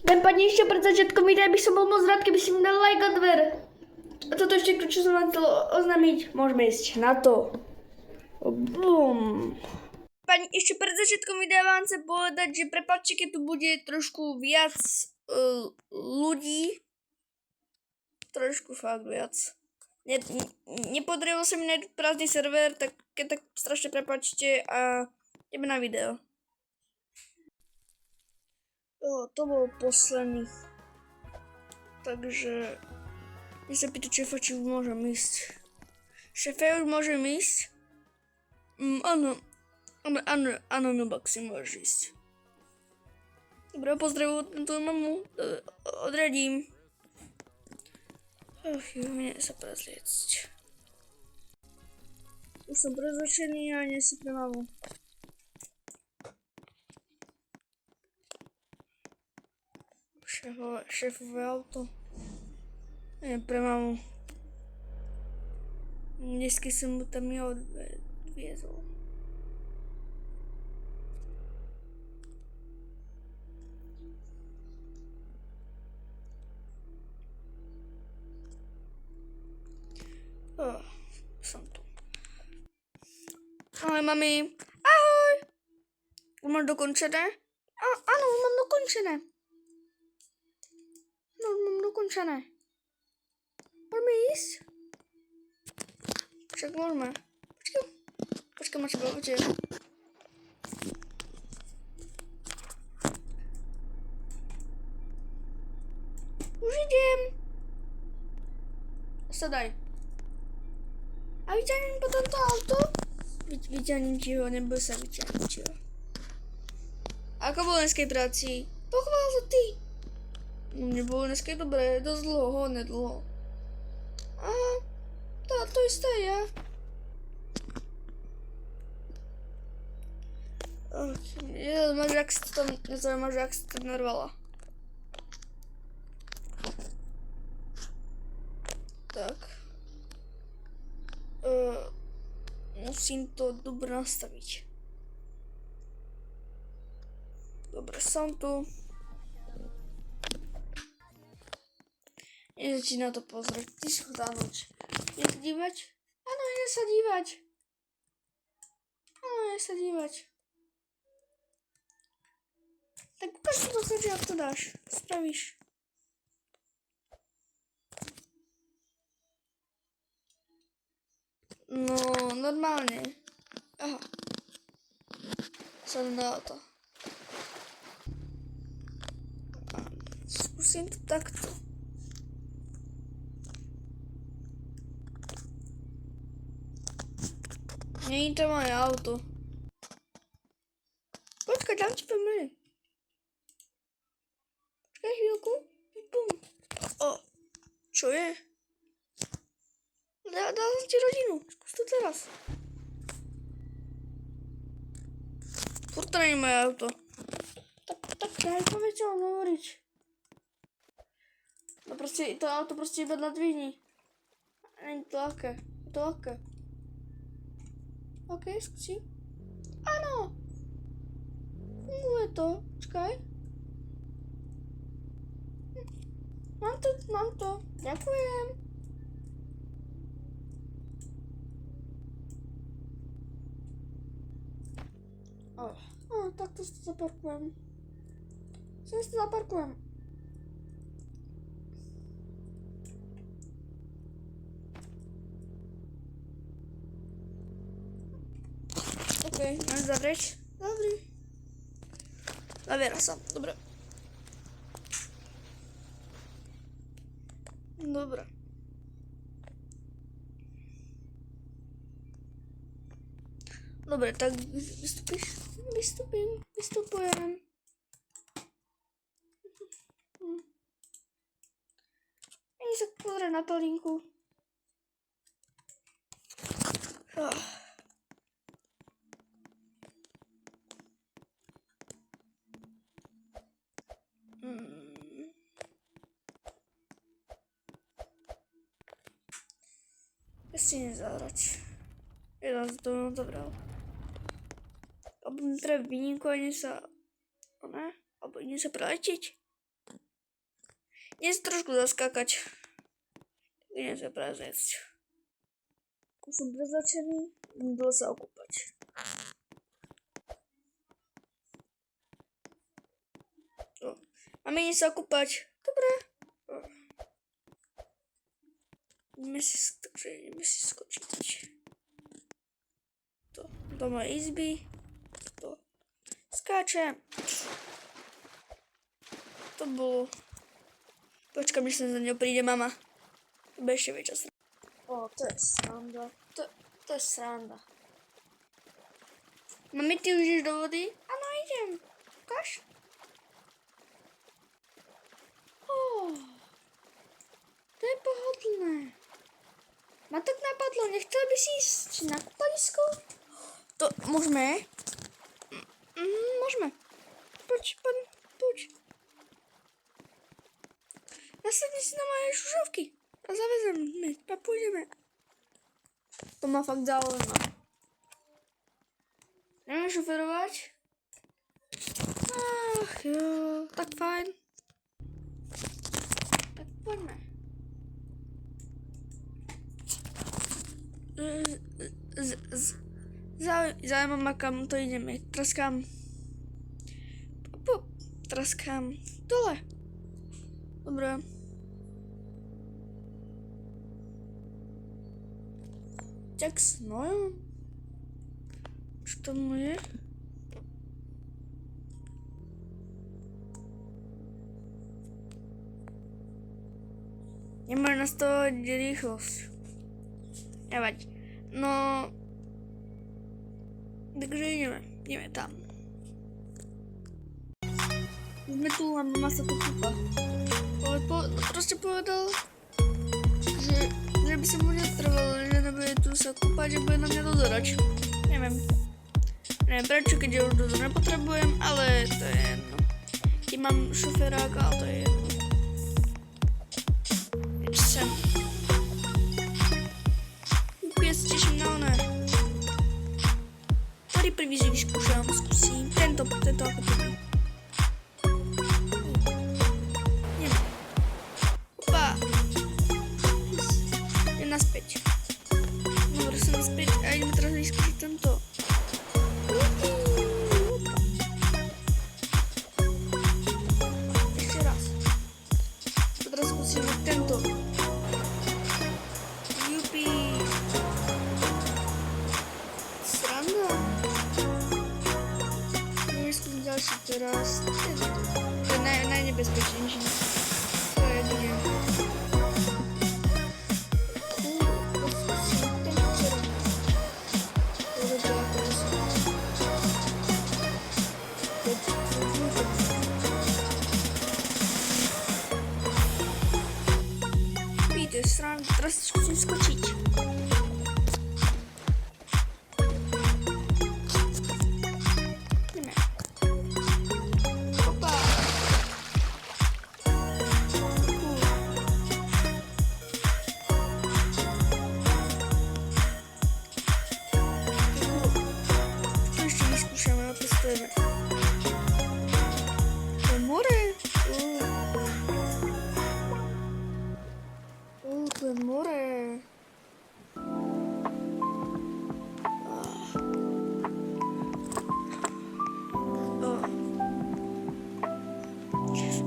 Každopádně ještě před začátkem videa bych som bol moc rád, keby si mi dal like a odber. A toto ešte, čo som vám chcel oznámiť, môžeme ísť na to. Bum. Pani, ešte pred začiatkom videa vám chcem povedať, že prepáčte, keď tu bude trošku viac ľudí. Trošku fakt viac. Nepodarilo sa mi nájsť prázdny server, tak keď tak strašne prepáčte a ideme na video. To bol posledný. Takže ja sa pýta šéfa, či už môžem ísť. Šéfe, už môžem ísť? Áno, Nubaxi, môžeš ísť. Dobre, pozdravujem tvoju mamu. Odradím. Mne sa prezliecť. Už som prezračený a nie si pre mamu. Šéfové auto. Nie pre mamu. Dnesky som mu tam odviezol. Som tu. Ahoj, mami. Ahoj. Už máš dokončené? Áno, už mám dokončené. No, už mám dokončené. Môžeme ísť? Však môžeme. Počkaj, máš povede. Už idem. Sadaj. A vyťahnem potom to auto? Vyťahnem ti ho, neboj sa, vyťahnem ti ho. Ako bolo dneskej práci? Pochvál sa ty. Mne bolo dneskej dobré, dosť dlho, hodne dlho. Aha, to isté ja. Nezaujímavé, jak si tam narvala. Tak. Musím to dobre nastaviť. Dobre, som tu. Idem ti na to pozrieť. Ty si chodá noč. Idem sa dívať? Áno, idem sa dívať. Tak ukáž mi to, že ak to dáš. Spravíš. No, normálne. Aha. Som na to. Skúsim to takto. Nie je to moje auto. Počkaj, dám ti pomene. Počkaj chvíľku. Bum. Čo je? Dal som ti rodinu. Skús to teraz. Furt to nie je moje auto. Tak daj povedz, čo mám hovoriť. No proste, to auto proste iba nadvihni. Není to ľahké. Je to ľahké. OK, skúsim. Áno. Funguje to. Počkaj. Mám to. Ďakujem. Tak to si to zaparkujem. OK, máš zavrieť? Dobrý. Zaviera sa, dobre. Dobre. Dobre, tak vystúpiš? Vystupujem. Ani sa pozrieť na to linku. Si nezahrať. Jeden z toho zobral. Alebo mi treba výnimku a nie sa... Ne? Alebo nie sa preletiť. Idem sa trošku zaskákať. Idem sa prezrieť. Už som prezlačený, idem sa okúpať. Máme idem sa okúpať. Dobre. Ideme si skočiť. To, do mojej izby. To. Skáčem. To bolo. Počkam, že sa za ňou príde mama. To bude ešte väčšia sranda. To je sranda. To je sranda. Mami, ty už ideš do vody? Áno, idem. Ukáž? To je pohodlné. Ma tak napadlo, nechcel by si ísť na kúpalisko? To môžeme? Môžeme. Poď. Nasadni si na moje šušovky a zavezeme a pôjdeme. To ma fakt zaujíma. Neviem šoferovať? Ach jo, tak fajn. Tak poďme. Zaujíma ma, kam to ideme. Traskám dole. Dobre. Tak snojom. Čo tomu je? Nemôžem nastavovať rýchlosť. Nevadí. No... Takže ideme tam. Sme tu a mama sa tu kúpa. Proste povedal, že by sa mu netrvalo, že nebude tu sa kúpať, že bude na mňa dozerať. Neviem prečo, keď ja už dozor nepotrebujem, ale to je jedno. Keď mám šoféráka, ale to je jedno. Jeď sem. Ja sa teším na oné. Tady prvý si vyskúšam, skúsim. Tento ako prvý. Opa. Idem naspäť. Dobre, som naspäť a ideme teraz vyskúšiť tento. Ešte raz. Teraz skúsime tento. Jupi. Sranda. Skúsim ďalší teraz. To je najnebezpečnejší. To je jedine. Skúsim tento červený. To je sranda. Teraz skúsim skočiť. Ideme. Opa. To ešte vyskúšame a testujeme. To je more. To je more.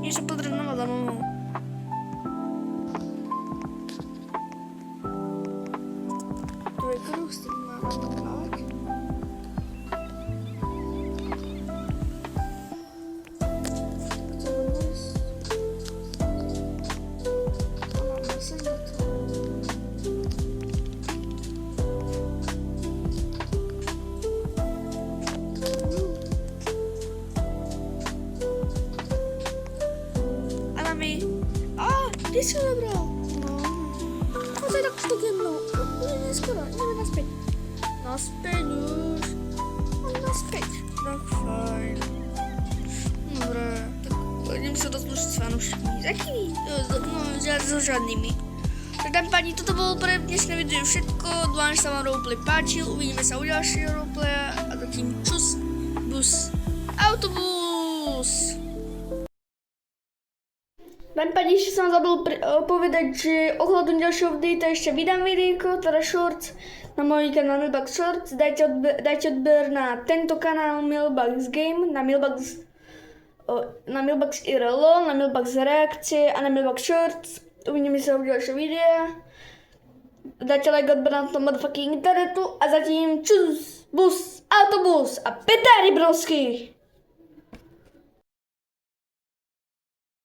Nie sa pozrieť na voda, mamu. Tu je kruh, s tým máme plávať. Chceme ísť. Máme sa na to. Kde si ho zabral? No. To je tak jemno. Neskoro, ideme naspäť. Naspäť už. Naspäť. Tak fajn. Dobre, tak idem sa rozlúčiť s fanúšikmi. S akými? No, so žiadnymi. Takže pani, toto bolo pre dnešné video všetko. Dúfam, že sa vám roleplay páčil. Uvidíme sa u ďalšieho roleplaya. A zatím čus, bus, autobus. Pani, ešte som zabudol povedať, že ohľadom ďalšieho videa ešte vydám videjko, teda shorts, na môj kanál Milbugs Shorts. Dajte odber na tento kanál Milbugs Game, na Milbugs IRL, na Milbugs Reakcie a na Milbugs Shorts. Uvidíme sa v ďalšie videa. Dajte like, odber na tom motherfucking internetu a zatím čus, bus, autobus a petári brosky.